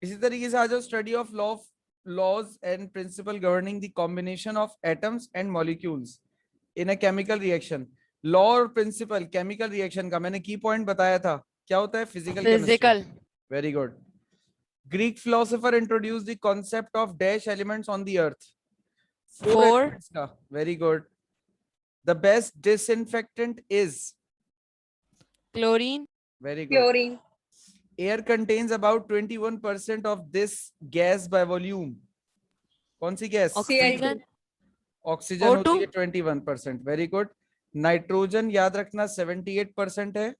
इसी तरीके से आ जाओ study of laws and principle governing the combination of atoms and molecules in a chemical reaction. Law और प्रिंसिपल केमिकल रिएक्शन का मैंने की पॉइंट बताया था, क्या होता है? Physical chemistry. Physical. Very good. Greek philosopher introduce the concept of dash elements on the earth. 4। Elements का। Very good. The best disinfectant is. Chlorine. Very good. Chlorine. Air contains about 21% of this gas by volume. कौन सी gas? Oxygen. Oxygen होती O2। है 21%। Very good. Nitrogen याद रखना 78% है,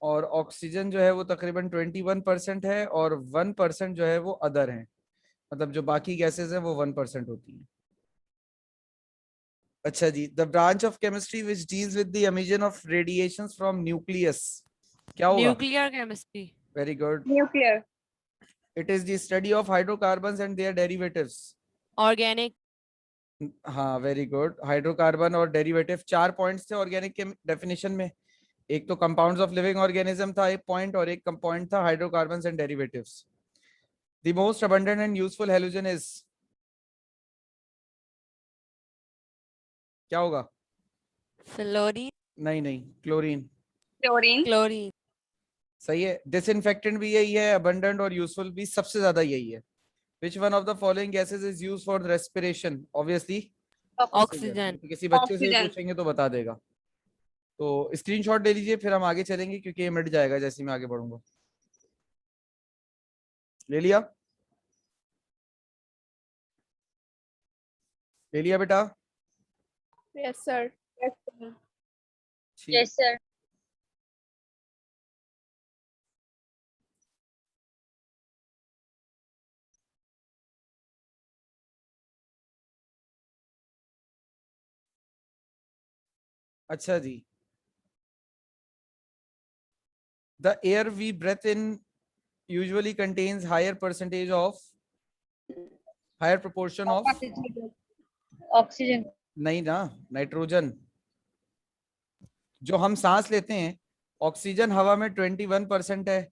और oxygen जो है वो तकरीबन 21% है, और 1% जो है वो अदर है, मतलब जो बाकी गैसेस है वो 1% होती है। अच्छा जी, the branch of chemistry which deals with the emission of radiations from nucleus, क्या होगा? Nuclear chemistry. Very good. Nuclear. It is the study of hydrocarbons and their derivatives. Organic. हाँ वेरी गुड। हाइड्रोकार्बन और derivative, 4 points थे organic के definition में। एक तो compounds of living organism था एक पॉइंट, और एक पॉइंट था hydrocarbons and derivatives. The most abundant and useful halogen is, क्या होगा? फ्लोरीन। नहीं नहीं, क्लोरीन। Chlorine. क्लोरीन। सही है। डिसइंफेक्टेंट भी यही है, अबंडेंट और यूजफुल भी सबसे ज्यादा यही है। Which one of the following gases is used for respiration? Obviously oxygen. तो किसी बच्चों से भी Oxygen. पूछेंगे तो बता देगा। तो स्क्रीनशॉट ले लीजिए, फिर हम आगे चलेंगे क्योंकि ये मिट जाएगा जैसे ही मैं आगे बढ़ूंगा। ले लिया? ले लिया बेटा? Yes, sir. Yes, sir. ठीक। Yes, sir. अच्छा जी, the air we breathe in usually contains higher percentage of, higher proportion of, Oxygen. नहीं ना, नाइट्रोजन। जो हम सांस लेते हैं, ऑक्सीजन हवा में 21% है,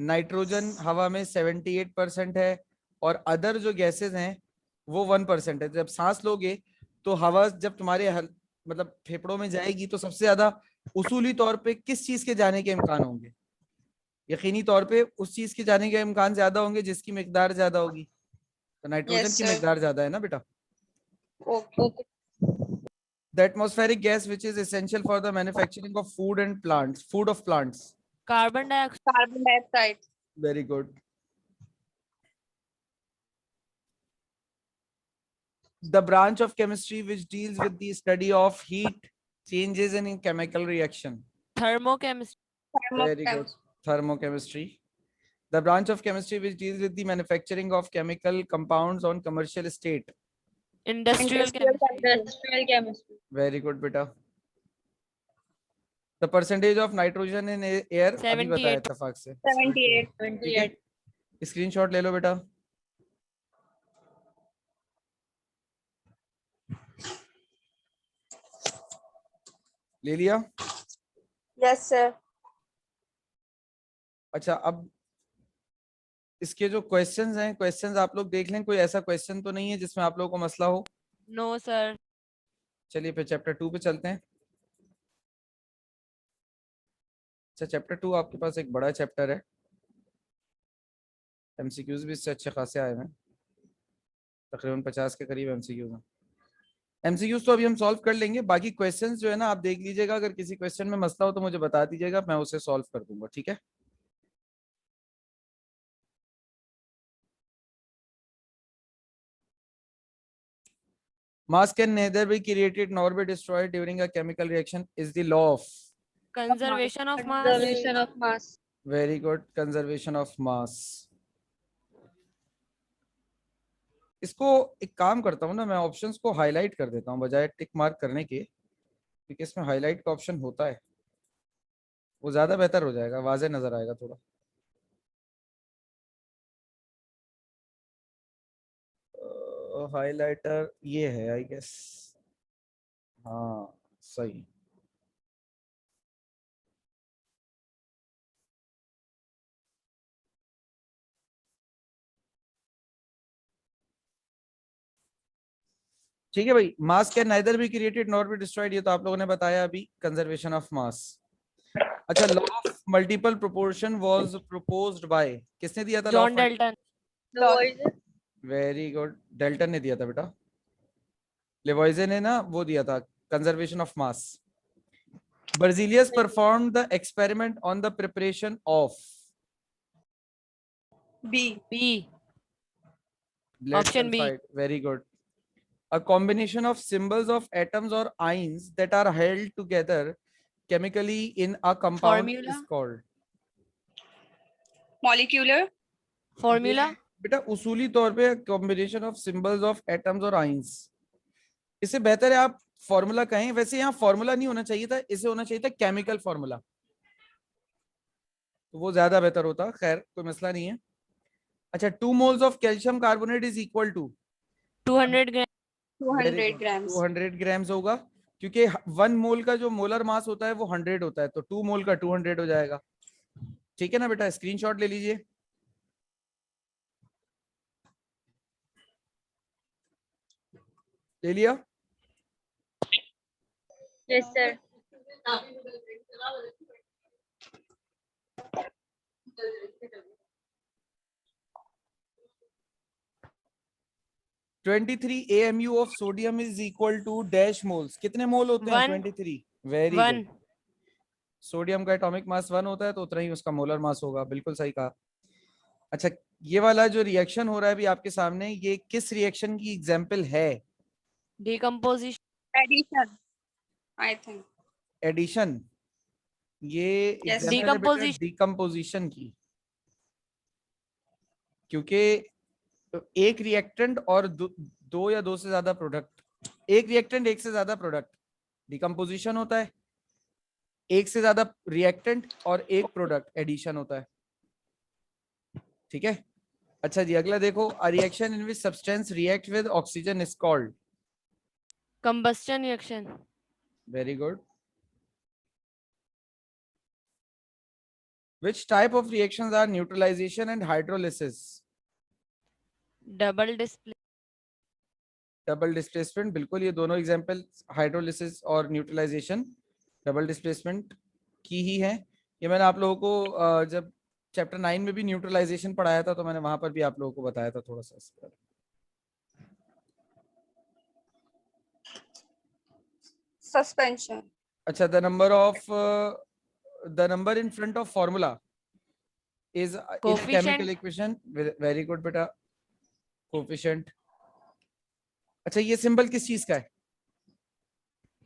नाइट्रोजन हवा में 78% है, और अदर जो गैसेस हैं वो 1% है। जब सांस लोगे तो हवा जब तुम्हारे मतलब फेफड़ों में जाएगी तो सबसे ज्यादा उसूली तौर पे किस चीज के जाने के इम्कान होंगे? यकीनी तौर पे उस चीज के जाने के इम्कान ज्यादा होंगे जिसकी मिकदार ज्यादा होगी। तो नाइट्रोजन Yes, की sir. मिकदार ज्यादा है ना बेटा। Okay. The atmospheric gas which is essential for the manufacturing of food and plants, food of plants. Carbon dioxide. Carbon dioxide. Very good. The branch of chemistry which deals with the study of heat changes in chemical reaction. Thermochemistry. Very good. Thermochemistry. The branch of chemistry which deals with the manufacturing of chemical compounds on commercial state. Industrial chemistry. Industrial chemistry. Very good beta. The percentage of nitrogen in air अभी बताया 78। इत्तेफाक से। 78. ठीक है, screenshot ले लो बेटा। ले लिया? Yes, sir. अच्छा, अब इसके जो क्वेश्चंस हैं, क्वेश्चंस आप लोग देख लें, कोई ऐसा क्वेश्चन तो नहीं है जिसमें आप लोगों को मसला हो? No sir. चलिए फिर चैप्टर 2 पे चलते हैं। अच्छा, चैप्टर 2 आपके पास एक बड़ा चैप्टर है, एमसीक्यूज भी इससे अच्छे खासे आए हैं, तकरीबन 50 के करीब एमसीक्यूज हैं। एमसीक्यूज तो अभी हम सॉल्व कर लेंगे, बाकी क्वेश्चंस जो है ना आप देख लीजिएगा, अगर किसी क्वेश्चन में मसला हो तो मुझे बता दीजिएगा, मैं उसे सॉल्व कर दूंगा, ठीक है? Mass can neither be created nor be destroyed during a chemical reaction is the law of. Conservation of mass. Conservation of mass. Very good. Conservation of mass. इसको एक काम करता हूँ ना, मैं ऑप्शंस को हाईलाइट कर देता हूँ बजाय टिक मार्क करने के, क्योंकि इसमें हाईलाइट का ऑप्शन होता है, वो ज्यादा बेहतर हो जाएगा, वाज़ेह नजर आएगा थोड़ा। हाईलाइटर ये है आई गेस। हाँ सही। ठीक है भाई, मास can neither be created nor be destroyed, ये तो आप लोगों ने बताया अभी, कंजर्वेशन ऑफ मास। अच्छा, law of multiple proportion was proposed by, किसने दिया था law John of? Dalton. Lavoisier. Very good, Dalton ने दिया था बेटा। लेवॉइजे ने ना वो दिया था, conservation of mass. Berzelius performed the experiment on the preparation of B. B. lead Option B. sulfide. Very good. A combination of symbols of atoms or ions that are held together chemically in a compound Formula? is called. Molecular. Formula? बेटा उसूली तौर पे combination of symbols of atoms or ions, इससे बेहतर है आप formula कहें। वैसे यहाँ फॉर्मूला नहीं होना चाहिए था, इसे होना चाहिए था केमिकल फॉर्मूला, तो वो ज्यादा बेहतर होता। खैर कोई मसला नहीं है। अच्छा, 2 moles of calcium carbonate is equal to 200 grams. 200 grams. 200 grams होगा, क्योंकि 1 मोल का जो मोलर मास होता है वो 100 होता है, तो 2 मोल का 200 हो जाएगा। ठीक है ना बेटा, स्क्रीनशॉट ले लीजिए। ले लिया? Yes, sir. $23 AMU of sodium is equal to dash moles। कितने मोल होते हैं? 1. 23। वेरी 1. गुड। सोडियम का एटॉमिक मास 1 होता है, तो उतना ही उसका मोलर मास होगा। बिल्कुल सही कहा। अच्छा, ये वाला जो रिएक्शन हो रहा है अभी आपके सामने, ये किस रिएक्शन की एग्जांपल है? Decomposition. Addition. I think. Addition? ये Yes. एग्जांपल है बेटा Decomposition. डिकम्पोजिशन की, क्योंकि एक रिएक्टेंट और दो या दो से ज्यादा प्रोडक्ट, एक रिएक्टेंट एक से ज्यादा प्रोडक्ट, डिकम्पोजिशन होता है। एक से ज्यादा रिएक्टेंट और एक प्रोडक्ट, एडिशन होता है। ठीक है। अच्छा जी, अगला देखो, a reaction in which substance react with oxygen is called. Combustion reaction. Very good. Which type of reactions are neutralization and hydrolysis? Double display. Double displacement, बिल्कुल, ये दोनों एग्जांपल हाइड्रोलिसिस और न्यूट्रलाइजेशन डबल डिस्प्लेसमेंट की ही है। ये मैंने आप लोगों को जब चैप्टर 9 में भी न्यूट्रलाइजेशन पढ़ाया था, तो मैंने वहां पर भी आप लोगों को बताया था थोड़ा सा इस पर। Suspension. अच्छा, the number in front of formula is in Coefficient. Chemical equation. Very good बेटा, कोफिशिएंट। अच्छा, ये सिंबल किस चीज का है?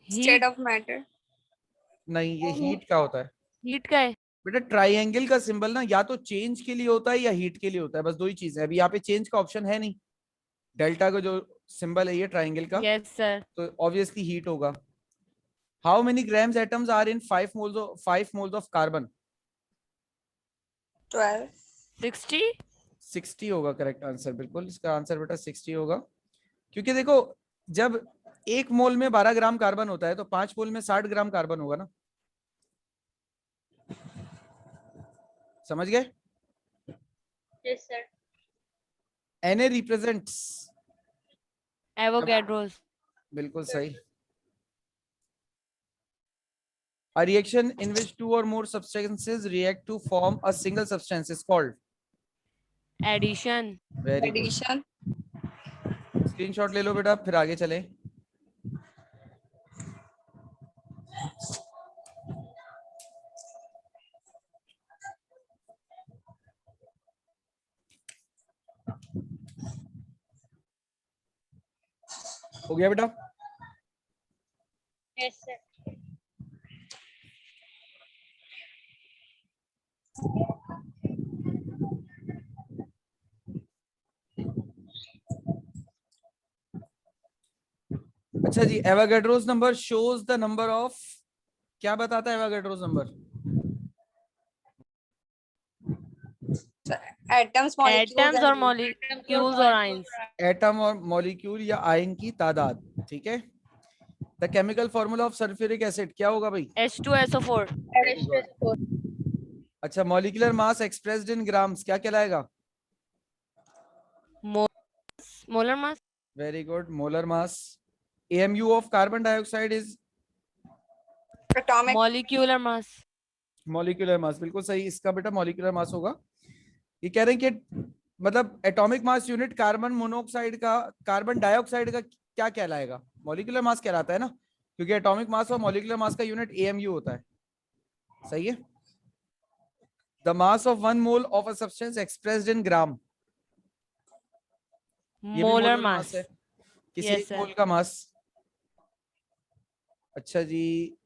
Heat. State of matter. नहीं, ये हीट का होता है Heat का है. बेटा। ट्राइंगल का सिंबल ना या तो चेंज के लिए होता है या हीट के लिए होता है, बस दो ही चीज है। अभी यहाँ पे चेंज का ऑप्शन है नहीं। डेल्टा का जो सिंबल है ये ट्राइंगल का, Yes, sir. तो ऑब्वियसली हीट होगा। How many grams atoms are in 5 moles of carbon? 12. 60. 60 होगा करेक्ट आंसर। बिल्कुल, इसका आंसर बेटा 60 होगा, क्योंकि देखो जब 1 मोल में 12 ग्राम कार्बन होता है, तो 5 मोल में 60 ग्राम कार्बन होगा ना। समझ गए? Yes, sir. Na represents, Avogadro's. बिल्कुल सही। A reaction in which 2 or more substances react to form a single substance is called? Addition. Very good. Addition. Screenshot ले लो बेटा, फिर आगे चले। हो गया बेटा? Yes, sir. अच्छा जी, Avogadro's number shows the number of, क्या बताता है Avogadro's number? Atoms, molecules, Atoms or and molecules or ions. Atom और मॉलिक्यूल या आयन की तादाद। ठीक है। The chemical formula of sulphuric acid क्या होगा भाई? H2SO4. H2SO4. अच्छा, molecular mass expressed in grams क्या कहलाएगा? Molar mass. Very good, molar mass. AMU of carbon dioxide is Atomic. Molecular mass. Molecular mass, बिल्कुल सही, इसका बेटा मॉलिक्यूलर मास होगा। ये कह रहे हैं कि मतलब atomic mass unit carbon monoxide का, कार्बन डाइऑक्साइड का क्या कहलाएगा? मॉलिक्यूलर मास कहलाता है ना, क्योंकि एटॉमिक मास और मॉलिक्यूलर मास का यूनिट AMU होता है। सही है। The mass of 1 mole of a substance expressed in gram, ये भी Molar मोलर mass. मास है, किसी Yes, एक sir. मोल का मास। अच्छा जी,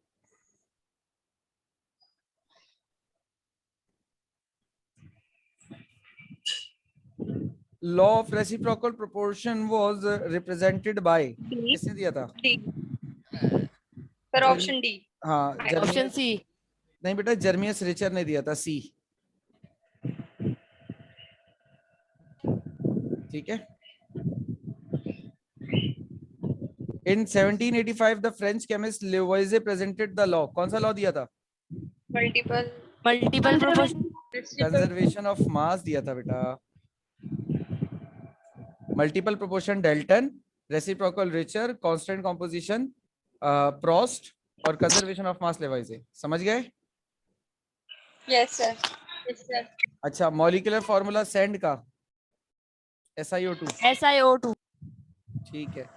law of reciprocal proportion was represented by, D. किसने दिया था? D. Sir, option D. हाँ, Option Option जर्मियस, C. नहीं बेटा, जर्मियस रिचर ने दिया था, सी। ठीक है। In 1785 the French chemist Lavoisier presented the law, कौन सा लॉ दिया था? Multiple. Multiple proportion. Conservation of mass दिया था बेटा। Multiple proportion Dalton, reciprocal Richter, constant composition Proust, और कंजर्वेशन ऑफ मास लेवाइजे। समझ गए? Yes, sir. Yes, sir. अच्छा, मॉलिक्यूलर फॉर्मूला सैंड का SiO2। SiO2. ठीक है,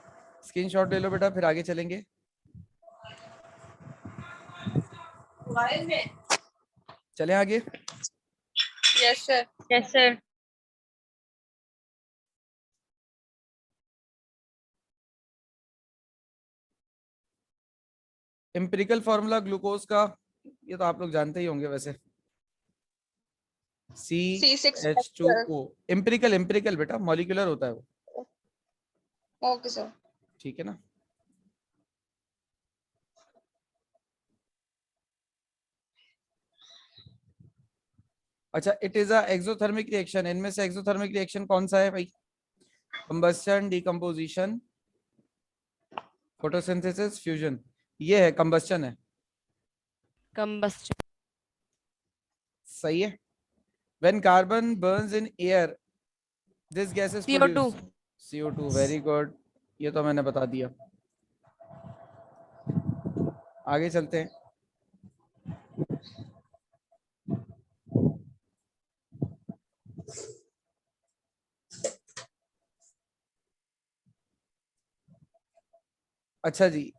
स्क्रीनशॉट ले लो बेटा, फिर आगे चलेंगे। चलें आगे। Yes, sir. Yes, sir. Empirical formula glucose का, ये तो आप लोग जानते ही होंगे वैसे, C6H2O। एम्पिरिकल, एम्पिरिकल बेटा, मॉलिक्यूलर होता है वो। Okay, sir. ठीक है ना। अच्छा, it is a exothermic reaction, इनमें से एक्सोथर्मिक रिएक्शन कौन सा है भाई? Combustion, decomposition, photosynthesis, fusion. ये है कंबस्शन है। Combustion. सही है। When carbon Burns in air this gas is CO2. Produced, CO2। Very good, ये तो मैंने बता दिया। आगे चलते हैं। अच्छा जी,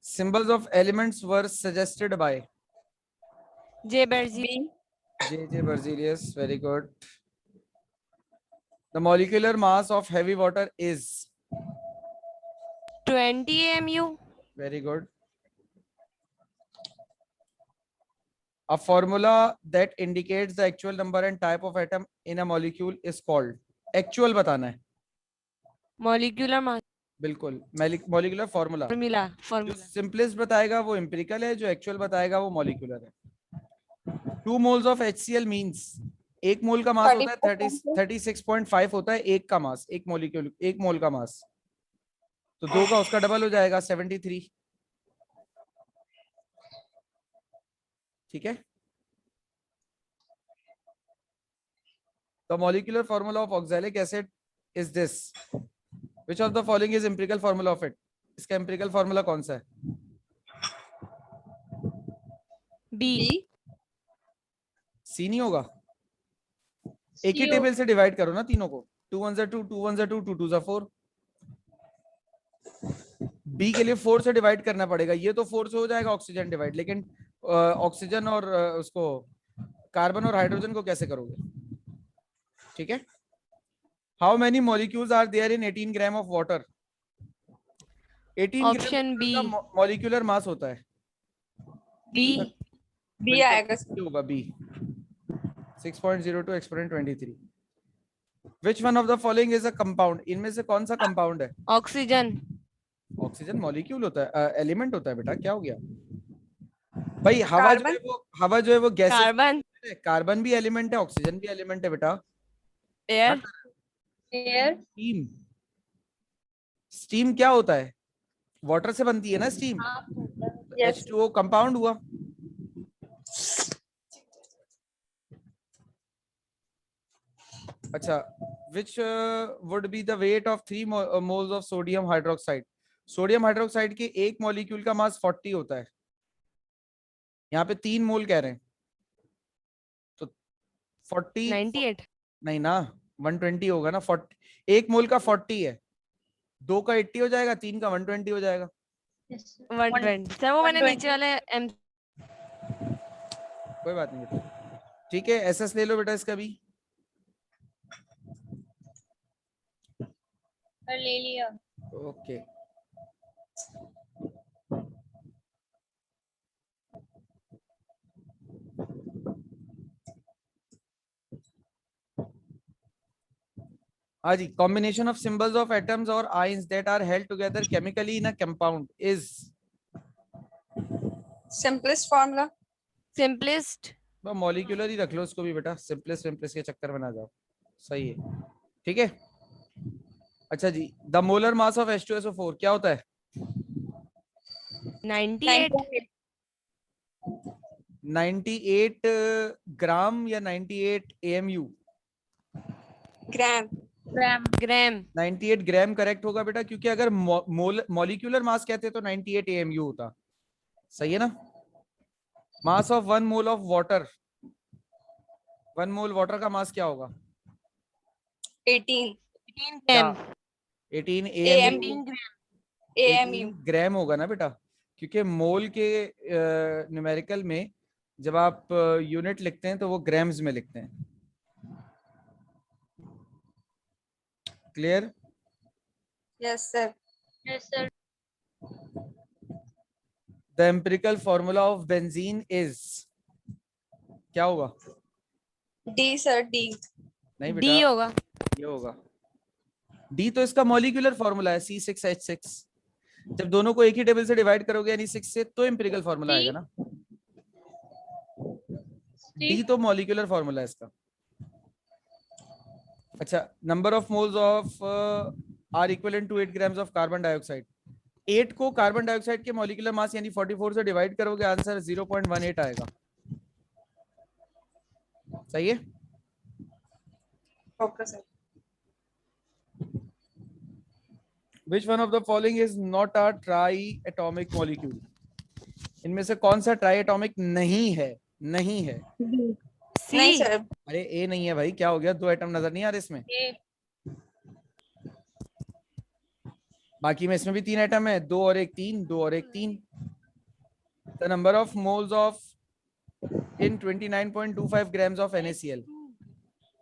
symbols of elements were suggested by J. Berzelius. B. J. Berzelius, very good. The molecular mass of heavy water is 20 mu. very good. A formula that indicates the actual number and type of atom in a molecule is called, actual बताना है। Molecular mass. बिल्कुल, molecular formula। Formula. जो Formula. simplest बताएगा वो empirical है, जो actual बताएगा वो molecular है। 2 moles of HCl means, एक मोल का मास होता है 36.5 होता है एक का मास, एक मॉलिक्यूल, एक मोल का मास, तो 2 का उसका डबल हो जाएगा 73। ठीक है। The molecular formula of oxalic acid is this, which of the following is empirical formula of it? इसका empirical formula कौन सा है? B. C नहीं होगा, एक ही टेबल से डिवाइड करो ना तीनों को, 2 1 2, 2 1 2, 2 2 4। B के लिए 4 से डिवाइड करना पड़ेगा, ये तो 4 से हो जाएगा ऑक्सीजन डिवाइड, लेकिन ऑक्सीजन और उसको कार्बन और हाइड्रोजन को कैसे करोगे? ठीक है। How many molecules are there in 18 gram of water? 18 Option B. Gram का मॉलिक्यूलर मास होता है। B. B आएगा sir. होगा B। 6.02 exponent 23। Which one of the following is a compound? इनमें से कौन सा कंपाउंड है? Oxygen. ऑक्सीजन मॉलिक्यूल होता है, एलिमेंट होता है बेटा, क्या हो गया भाई? हवा जो है वो, हवा जो है वो गैस, Carbon. कार्बन भी एलिमेंट है, ऑक्सीजन भी एलिमेंट है बेटा। Air. Air. स्टीम, स्टीम क्या होता है? वाटर से बनती है ना स्टीम, Yes. H2O कंपाउंड हुआ। अच्छा, which would be the weight of 3 moles of sodium hydroxide? Sodium hydroxide के एक मॉलिक्यूल का मास 40 होता है, यहाँ पे 3 मोल कह रहे हैं, तो 40 98 नहीं ना, 120 होगा ना। 40 एक मोल का 40 है, 2 का 80 हो जाएगा, 3 का 120 हो जाएगा। Yes, sir. 120 सर, वो मैंने 120. नीचे वाले एम कोई बात नहीं बेटा, ठीक है। एसएस ले लो बेटा इसका भी। सर ले लिया। ओके, हाँ जी। Combination of symbols of atoms और ions that are held together chemically in a compound is. Simplest formula. Simplest. Molecular ही रख लो उसको भी बेटा, सिंपलेस्ट सिंपलेस्ट के चक्कर में ना जाओ। सही है, ठीक है। अच्छा जी, the molar mass of H2SO4 क्या होता है? 98 98 ग्राम या 98 AMU? Gram. Gram. ग्राम। 98 ग्राम करेक्ट होगा बेटा, क्योंकि अगर मॉलिक्यूलर मास कहते तो 98 AMU होता। सही है ना। मास of 1 mole of water, 1 mole water का मास क्या होगा? 18. 18 क्या? ग्राम। 18 AMU. AMU। 18 18 AMU. ग्राम होगा ना बेटा, क्योंकि मोल के न्यूमेरिकल में जब आप यूनिट लिखते हैं तो वो ग्राम्स में लिखते हैं। Clear? Yes, sir. Yes, sir. The empirical formula of benzene is, क्या होगा? D, sir. D. नहीं बेटा, डी होगा। ये होगा। डी तो इसका मॉलिक्यूलर फॉर्मूला है, C6H6। जब दोनों को एक ही टेबल से डिवाइड करोगे यानी 6 से, तो एम्पिरिकल फॉर्मूला आएगा ना। डी तो मॉलिक्यूलर फॉर्मूला है इसका। अच्छा, number of moles of are equivalent to 8 grams of carbon dioxide. 8 को कार्बन डाइऑक्साइड के मॉलिक्यूलर मास यानी 44 से डिवाइड करोगे, आंसर 0.18 आएगा। सही है। Okay, sir. Which one of the following is not a triatomic molecule? इनमें से कौन सा ट्राइएटॉमिक नहीं है? नहीं है। सी। नहीं सर। अरे ए नहीं है भाई, क्या हो गया? 2 एटम नजर नहीं आ रहे इसमें? बाकी में इसमें भी 3 एटम है, 2 और 1 3, 2 और 1 3। The number of moles of in 29.25 grams of NaCl।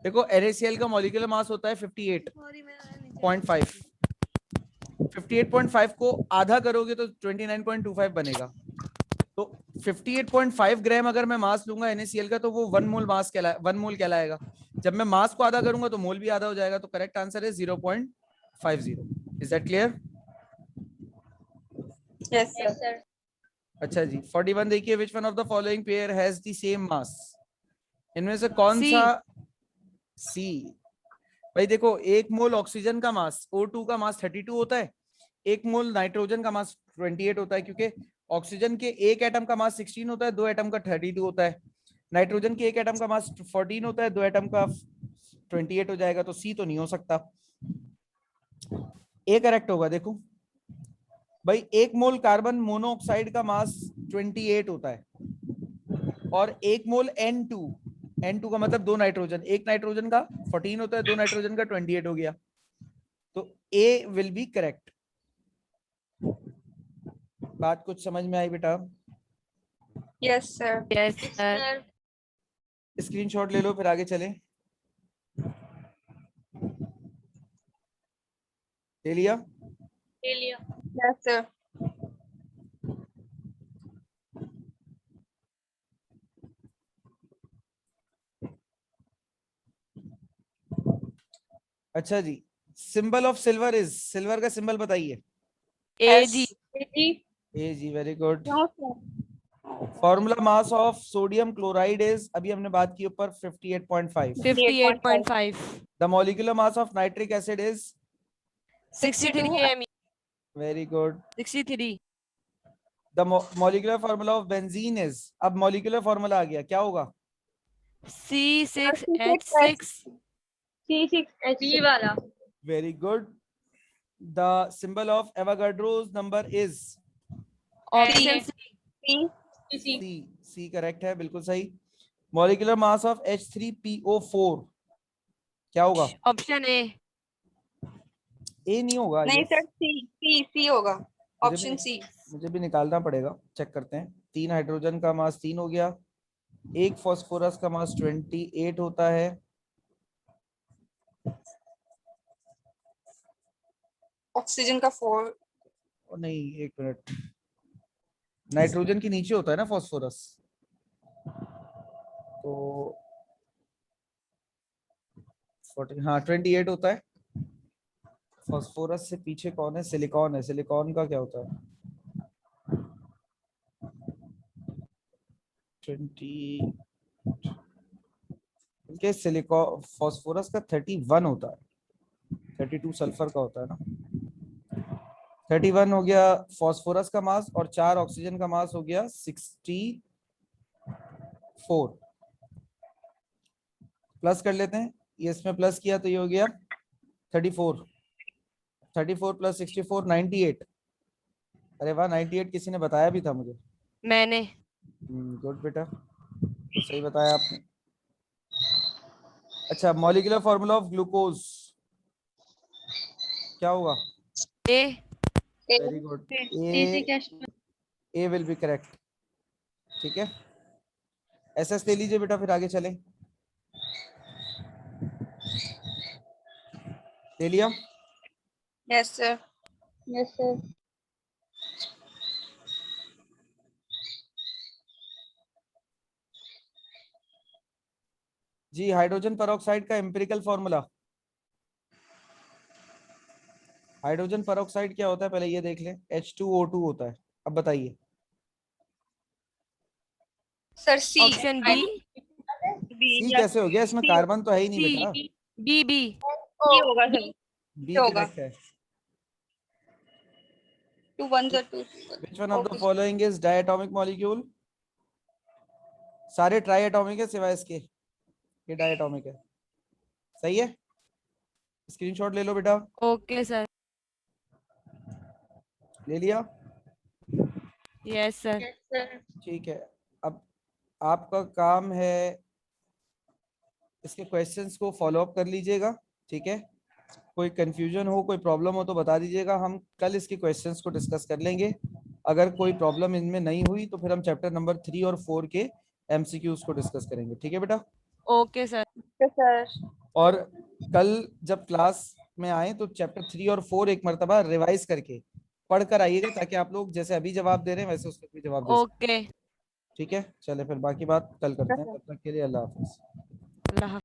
देखो NaCl का मॉलिक्यूलर मास होता है 58.5। 58.5 को आधा करोगे तो 29.25 बनेगा। तो 58.5 ग्राम अगर मैं मास लूंगा NaCl का, तो वो 1 मोल मास 1 मोल कहलाएगा। जब मैं मास को आधा करूंगा तो मोल भी आधा हो जाएगा। तो करेक्ट आंसर है 0.50। Is that clear? Yes, sir. अच्छा जी, 41 देखिए। Which one of the following pair has the same mass? इनमें से कौन C. सा? सी। भाई देखो, 1 मोल ऑक्सीजन का मास, O2 का मास 32 होता है, 1 मोल नाइट्रोजन का मास 28 होता है, क्योंकि ऑक्सीजन के एक एटम का मास 16 होता है, 2 एटम का 32 होता है। नाइट्रोजन के एक एटम का मास 14 होता है, 2 एटम का 28 हो जाएगा। तो सी तो नहीं हो सकता, ए करेक्ट होगा। देखो भाई, 1 मोल कार्बन मोनोऑक्साइड का मास 28 होता है, और 1 मोल N2 का मतलब 2 नाइट्रोजन, एक नाइट्रोजन का 14 होता है, 2 नाइट्रोजन का 28 हो गया। तो ए विल बी करेक्ट। बात कुछ समझ में आई बेटा? Yes, sir. Yes sir. Screenshot ले लो, फिर आगे चलें। ले लिया? ले लिया। Yes, sir. अच्छा जी, symbol of silver is, silver का सिंबल बताइए। A G. A G, very good. No, sir. Formula mass of sodium chloride is, अभी हमने बात की ऊपर, 58.5। 58.5। The molecular mass of nitric acid is 63 AMU। Very good. 63। The molecular formula of benzene is, अब molecular formula आ गया, क्या होगा? C6H6। C6H वाला। Very good. The symbol of Avogadro's number is Option C. C. C correct है, बिल्कुल सही. Molecular mass of H3PO4 क्या होगा? Option A. A नहीं होगा. नहीं yes. सर, C होगा. Option C. मुझे भी निकालना पड़ेगा, चेक करते हैं. 3 हाइड्रोजन का मास 3 हो गया. एक फास्फोरस का मास 28 होता है. ऑक्सीजन का 4. नहीं, एक मिनट. नाइट्रोजन के नीचे होता है ना फास्फोरस, तो 40, हाँ 28 होता है. फास्फोरस से पीछे कौन है? सिलिकॉन है. सिलिकॉन का क्या होता है? 20 के सिलिकॉन फास्फोरस का 31 होता है. 32 सल्फर का होता है ना. 31 हो गया फास्फोरस का मास और 4 ऑक्सीजन का मास हो गया 64. प्लस कर लेते हैं. ये इसमें प्लस किया तो ये हो गया 34. 34 प्लस 64 98. अरे वाह, 98 किसी ने बताया भी था मुझे. मैंने. गुड बेटा, तो सही बताया आपने. अच्छा, मॉलिक्यूलर फॉर्मूला ऑफ ग्लूकोज क्या होगा? A. Very good. A will be correct. ठीक है, एसएस ले लीजिए बेटा, फिर आगे चलें. ले लिया? Yes sir. जी, हाइड्रोजन पेरोक्साइड का एम्पिरिकल फॉर्मूला. हाइड्रोजन पेरोक्साइड क्या होता है पहले ये देख लें. H2O2 होता है. अब बताइए. सर सी. Option B. सी कैसे हो गया? इसमें कार्बन तो है ही नहीं बेटा. B. सी होगा सर. बी होगा. करेक्ट है. 2 1 2. Which one of the following is diatomic molecule? सारे ट्राई एटॉमिक है सिवाय इसके. ये डायटॉमिक है. सही है, स्क्रीनशॉट ले लो बेटा. Okay sir. ले लिया? Yes sir. ठीक है, अब आपका काम है इसके क्वेश्चंस को फॉलो अप कर लीजिएगा. ठीक है, कोई कंफ्यूजन हो, कोई प्रॉब्लम हो तो बता दीजिएगा. हम कल इसके क्वेश्चंस को डिस्कस कर लेंगे. अगर कोई प्रॉब्लम इनमें नहीं हुई तो फिर हम चैप्टर नंबर 3 और 4 के एमसीक्यूज को डिस्कस करेंगे. ठीक है बेटा? Okay sir. सर. और कल जब क्लास में आए तो चैप्टर 3 और 4 एक मर्तबा रिवाइज करके पढ़ कर आइएगा, ताकि आप लोग जैसे अभी जवाब दे रहे हैं वैसे उसका भी जवाब दे सकें. Okay. ठीक है, चले फिर बाकी बात कल करते हैं. तब तक के लिए अल्लाह हाफिज. Allah.